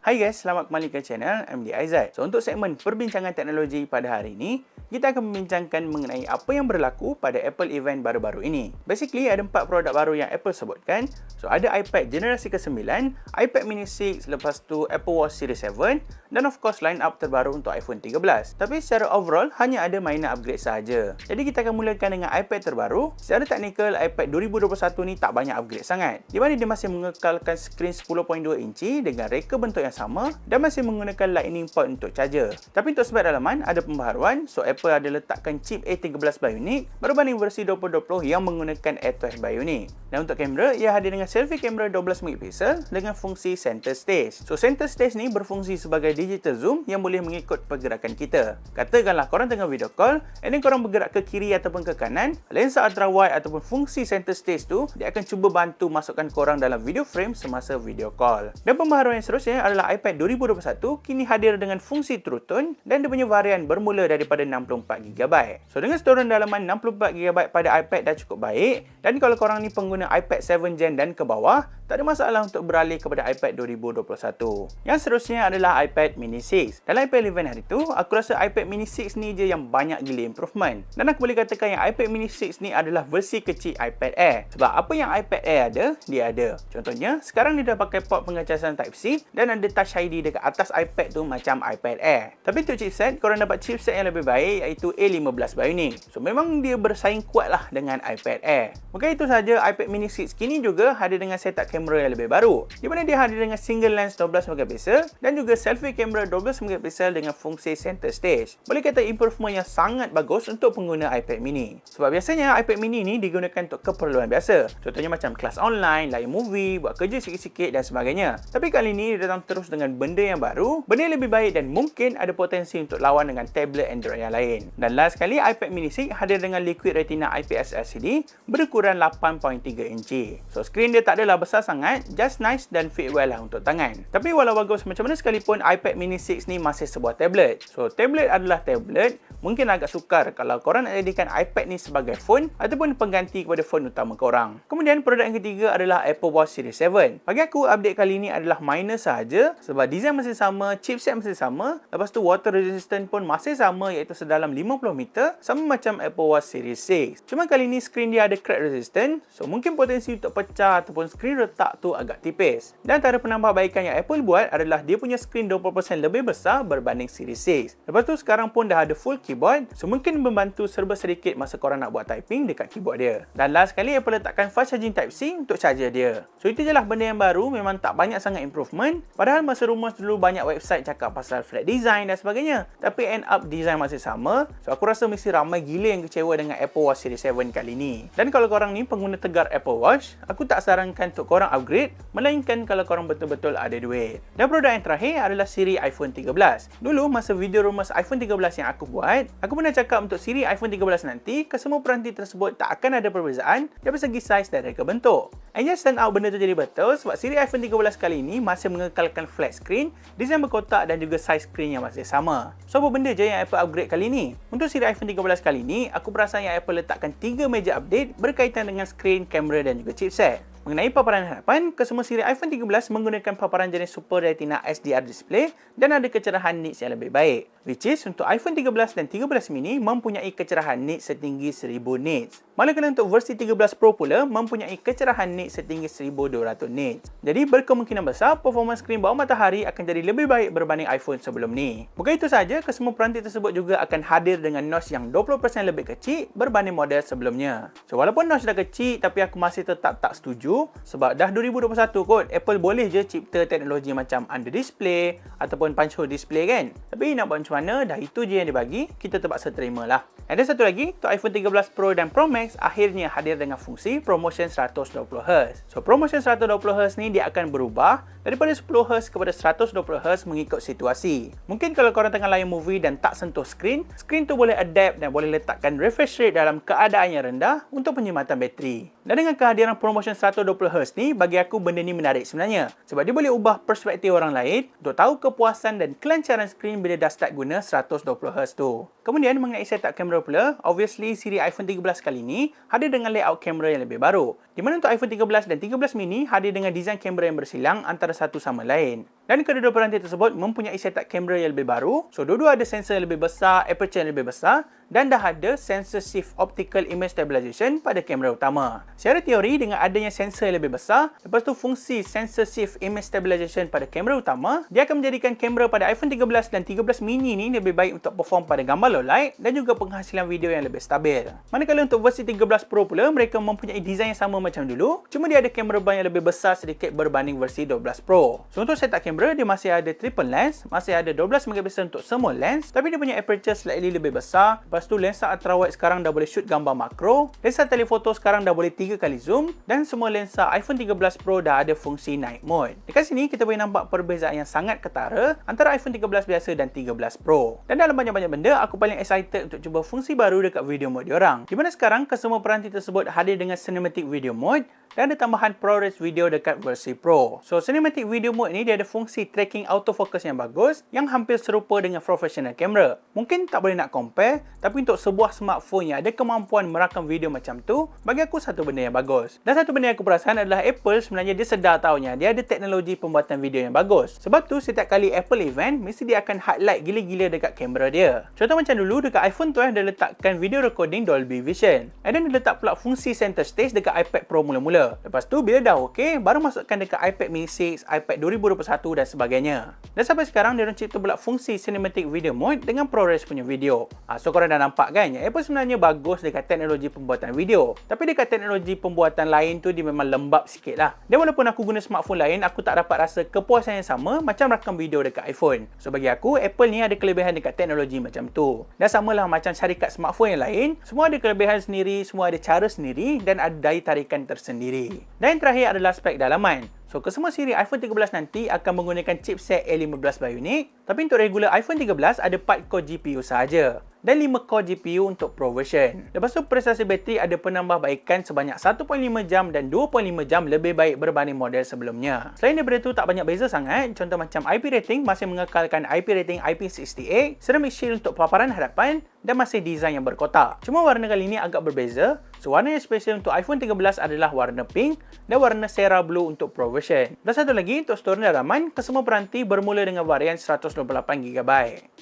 Hai guys, selamat kembali ke channel MD Aizat. So, untuk segmen perbincangan teknologi pada hari ini, kita akan membincangkan mengenai apa yang berlaku pada Apple event baru-baru ini. Basically, ada 4 produk baru yang Apple sebutkan. So, ada iPad generasi ke-9, iPad mini 6, lepas tu Apple Watch Series 7, dan of course line up terbaru untuk iPhone 13. Tapi secara overall, hanya ada minor upgrade sahaja. Jadi, kita akan mulakan dengan iPad terbaru. Secara teknikal, iPad 2021 ni tak banyak upgrade sangat. Di mana dia masih mengekalkan skrin 10.2 inci dengan reka bentuk yang sama dan masih menggunakan lightning port untuk charger. Tapi untuk sebab dalaman ada pembaharuan, so Apple ada letakkan chip A13 Bionic berbanding versi 2020 yang menggunakan A12 Bionic. Dan untuk kamera, ia hadir dengan selfie kamera 12MP dengan fungsi center stage. So center stage ni berfungsi sebagai digital zoom yang boleh mengikut pergerakan kita. Katakanlah korang tengah video call, and then korang bergerak ke kiri ataupun ke kanan, lensa ultra wide ataupun fungsi center stage tu dia akan cuba bantu masukkan korang dalam video frame semasa video call. Dan pembaharuan yang seterusnya adalah iPad 2021 kini hadir dengan fungsi True Tone dan dia punya varian bermula daripada 64GB. So dengan storan dalaman 64GB pada iPad dah cukup baik, dan kalau korang ni pengguna iPad 7 Gen dan ke bawah, tak ada masalah untuk beralih kepada iPad 2021. Yang seterusnya adalah iPad mini 6. Dalam iPad event hari tu, aku rasa iPad mini 6 ni je yang banyak gila improvement. Dan aku boleh katakan yang iPad mini 6 ni adalah versi kecil iPad Air. Sebab apa yang iPad Air ada, dia ada. Contohnya, sekarang dia dah pakai port pengecasan Type-C dan ada Touch ID dekat atas iPad tu macam iPad Air. Tapi untuk chipset, korang dapat chipset yang lebih baik iaitu A15 Bionic. So memang dia bersaing kuat lah dengan iPad Air. Bukan itu saja, iPad mini 6 kini juga hadir dengan setup kamera yang lebih baru, di mana dia hadir dengan single lens 12MP dan juga selfie kamera 12MP dengan fungsi center stage. Boleh kata improvement yang sangat bagus untuk pengguna iPad mini. Sebab biasanya iPad mini ni digunakan untuk keperluan biasa. Contohnya macam kelas online, layan movie, buat kerja sikit-sikit dan sebagainya. Tapi kali ni dia datang terus dengan benda yang baru, benda yang lebih baik dan mungkin ada potensi untuk lawan dengan tablet Android yang lain. Dan last sekali, iPad mini 6 hadir dengan Liquid Retina IPS LCD berukuran 8.3 inci. So skrin dia tak adalah besar sangat, just nice dan fit well lah untuk tangan. Tapi walau bagus macam mana sekalipun, iPad mini 6 ni masih sebuah tablet. So tablet adalah tablet, mungkin agak sukar kalau korang nak jadikan iPad ni sebagai phone ataupun pengganti kepada phone utama korang. Kemudian produk yang ketiga adalah Apple Watch Series 7. Bagi aku, update kali ni adalah minor sahaja sebab design masih sama, chipset masih sama, lepas tu water resistant pun masih sama iaitu sedalam 50 meter, sama macam Apple Watch Series 6. Cuma kali ni skrin dia ada crack resistant, so mungkin potensi untuk pecah ataupun skrin retak tu agak tipis. Dan antara penambahbaikan yang Apple buat adalah dia punya skrin 20% lebih besar berbanding Series 6. Lepas tu sekarang pun dah ada full keyboard, so mungkin membantu serba sedikit masa korang nak buat typing dekat keyboard dia. Dan last sekali, Apple letakkan fast charging Type-C untuk charger dia. So itu je lah benda yang baru, memang tak banyak sangat improvement. Padahal masa rumus dulu banyak website cakap pasal flat design dan sebagainya, tapi end up design masih sama. So aku rasa mesti ramai gila yang kecewa dengan Apple Watch Series 7 kali ni. Dan kalau korang ni pengguna tegar Apple Watch, aku tak sarankan untuk korang upgrade, melainkan kalau korang betul-betul ada duit. Dan produk yang terakhir adalah siri iPhone 13. Dulu masa video rumus iPhone 13 yang aku buat, aku pernah cakap untuk siri iPhone 13 nanti, kesemua peranti tersebut tak akan ada perbezaan dari segi saiz dan reka bentuk. And just turn out benda tu jadi betul sebab siri iPhone 13 kali ini masih mengekalkan flat screen, desain berkotak dan juga saiz skrin yang masih sama. So apa benda je yang Apple upgrade kali ni? Untuk siri iPhone 13 kali ni, aku perasan yang Apple letakkan 3 major update berkaitan dengan skrin, kamera dan juga chipset. Mengenai paparan hadapan, kesemua siri iPhone 13 menggunakan paparan jenis Super Retina SDR display dan ada kecerahan nits yang lebih baik. Which is, untuk iPhone 13 dan 13 mini mempunyai kecerahan nits setinggi 1000 nits. Manakala untuk versi 13 Pro pula mempunyai kecerahan nits setinggi 1200 nits. Jadi berkemungkinan besar performance skrin bawah matahari akan jadi lebih baik berbanding iPhone sebelum ni. Bukan itu saja, kesemua peranti tersebut juga akan hadir dengan notch yang 20% lebih kecil berbanding model sebelumnya. So walaupun notch dah kecil, tapi aku masih tetap tak setuju sebab dah 2021 kot, Apple boleh je cipta teknologi macam under display ataupun punch hole display kan. Tapi nak buat macam mana, dah itu je yang dia bagi, kita terpaksa terima lah. Ada satu lagi, untuk iPhone 13 Pro dan Pro Max akhirnya hadir dengan fungsi promotion 120Hz. So promotion 120Hz ni dia akan berubah daripada 10Hz kepada 120Hz mengikut situasi. Mungkin kalau korang tengah layan movie dan tak sentuh skrin, skrin tu boleh adapt dan boleh letakkan refresh rate dalam keadaan yang rendah untuk penyematan bateri. Dan dengan kehadiran promotion 120Hz ni, bagi aku benda ni menarik sebenarnya. Sebab dia boleh ubah perspektif orang lain untuk tahu kepuasan dan kelancaran skrin bila dah start guna 120Hz tu. Kemudian mengenai setup kamera pula, obviously siri iPhone 13 kali ini hadir dengan layout kamera yang lebih baru. Di mana untuk iPhone 13 dan 13 mini hadir dengan desain kamera yang bersilang antara satu sama lain. Dan kedua-dua peranti tersebut mempunyai setup kamera yang lebih baru. So, dua-dua ada sensor yang lebih besar, aperture yang lebih besar dan dah ada sensor shift optical image stabilization pada kamera utama. Secara teori, dengan adanya sensor yang lebih besar, lepas tu fungsi sensor shift image stabilization pada kamera utama, dia akan menjadikan kamera pada iPhone 13 dan 13 mini ni lebih baik untuk perform pada gambar low light dan juga penghasilan video yang lebih stabil. Manakala untuk versi 13 Pro pula, mereka mempunyai desain yang sama macam dulu, cuma dia ada kamera ban yang lebih besar sedikit berbanding versi 12 Pro. So, untuk setup kamera, dia masih ada triple lens, masih ada 12 megapixel untuk semua lens, tapi dia punya aperture slightly lebih besar. Lepas tu lensa ultrawide sekarang dah boleh shoot gambar makro, lensa telefoto sekarang dah boleh 3 kali zoom dan semua lensa iPhone 13 Pro dah ada fungsi night mode. Dekat sini kita boleh nampak perbezaan yang sangat ketara antara iPhone 13 biasa dan 13 Pro. Dan dalam banyak-banyak benda, aku paling excited untuk cuba fungsi baru dekat video mode diorang. Di mana sekarang kesemua peranti tersebut hadir dengan cinematic video mode dan ada tambahan ProRes video dekat versi Pro. So, cinematic video mode ni dia ada fungsi tracking autofocus yang bagus yang hampir serupa dengan professional camera. Mungkin tak boleh nak compare, tapi untuk sebuah smartphone yang ada kemampuan merakam video macam tu, bagi aku satu benda yang bagus. Dan satu benda yang aku perasan adalah Apple sebenarnya dia sedar taunya dia ada teknologi pembuatan video yang bagus. Sebab tu setiap kali Apple event, mesti dia akan highlight gila-gila dekat kamera dia. Contoh macam dulu dekat iPhone 12 dia letakkan video recording Dolby Vision. And then dia letak pula fungsi center stage dekat iPad Pro mula-mula. Lepas tu bila dah okey, baru masukkan dekat iPad mini 6, iPad 2021 dan sebagainya. Dan sampai sekarang dia orang cipta pula fungsi cinematic video mode dengan ProRes punya video. So korang dah nampak kan, Apple sebenarnya bagus dekat teknologi pembuatan video. Tapi dekat teknologi pembuatan lain tu dia memang lembab sikit lah. Dan walaupun aku guna smartphone lain, aku tak dapat rasa kepuasan yang sama macam rakam video dekat iPhone. So bagi aku, Apple ni ada kelebihan dekat teknologi macam tu. Dan samalah macam syarikat smartphone yang lain, semua ada kelebihan sendiri, semua ada cara sendiri dan ada daya tarikan tersendiri. Dan yang terakhir adalah spek dalaman. So, kesemua siri iPhone 13 nanti akan menggunakan chipset A15 Bionic, tapi untuk regular iPhone 13 ada 4 core GPU sahaja dan 5 core GPU untuk Pro version. Lepas tu prestasi bateri ada penambahbaikan sebanyak 1.5 jam dan 2.5 jam lebih baik berbanding model sebelumnya. Selain daripada tu tak banyak beza sangat, contoh macam IP rating masih mengekalkan IP rating IP68, ceramic shield untuk paparan hadapan dan masih desain yang berkotak. Cuma warna kali ini agak berbeza. So, warna yang special untuk iPhone 13 adalah warna pink dan warna Sierra Blue untuk Pro version. Dan satu lagi untuk storage dalaman, kesemua peranti bermula dengan varian 128GB.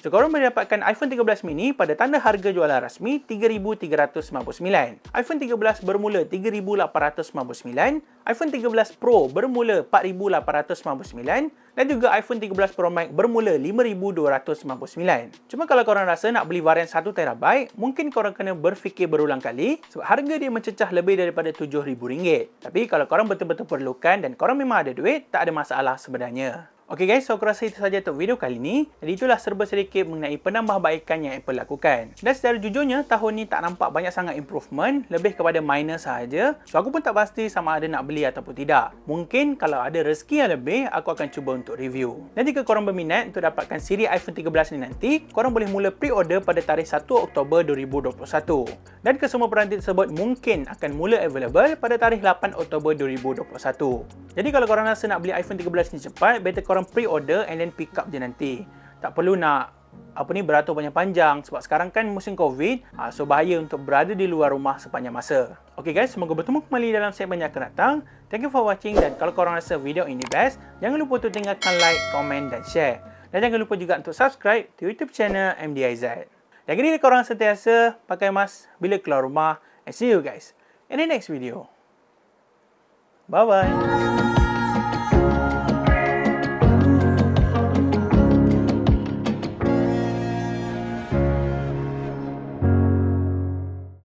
So, korang boleh dapatkan iPhone 13 mini pada tanda harga jualan rasmi RM3,399. iPhone 13 bermula RM3,899. iPhone 13 Pro bermula RM4,899. Dan juga iPhone 13 Pro Max bermula RM5,299. Cuma kalau korang rasa nak beli varian 1TB, mungkin korang kena berfikir berulang kali sebab harga dia mencecah lebih daripada RM7,000. Tapi kalau korang betul-betul perlukan dan korang memang ada duit, tak ada masalah sebenarnya. Okay guys, so aku rasa itu sahaja untuk video kali ni. Jadi itulah serba sedikit mengenai penambahbaikan yang Apple lakukan. Dan secara jujurnya, tahun ni tak nampak banyak sangat improvement, lebih kepada minor sahaja. So aku pun tak pasti sama ada nak beli ataupun tidak. Mungkin kalau ada rezeki yang lebih, aku akan cuba untuk review. Dan jika korang berminat untuk dapatkan siri iPhone 13 ni nanti, korang boleh mula pre-order pada tarikh 1 Oktober 2021. Dan kesemua peranti tersebut mungkin akan mula available pada tarikh 8 Oktober 2021. Jadi kalau korang rasa nak beli iPhone 13 ni cepat, better korang pre-order and then pick up je nanti. Tak perlu nak beratur panjang-panjang sebab sekarang kan musim COVID, so bahaya untuk berada di luar rumah sepanjang masa. Okay guys, semoga bertemu kembali dalam segmen yang akan datang. Thank you for watching dan kalau korang rasa video ini best, jangan lupa untuk tinggalkan like, komen dan share. Dan jangan lupa juga untuk subscribe di YouTube channel MDIZ. Jaga diri korang sentiasa, pakai mask bila keluar rumah and see you guys in the next video. Bye bye.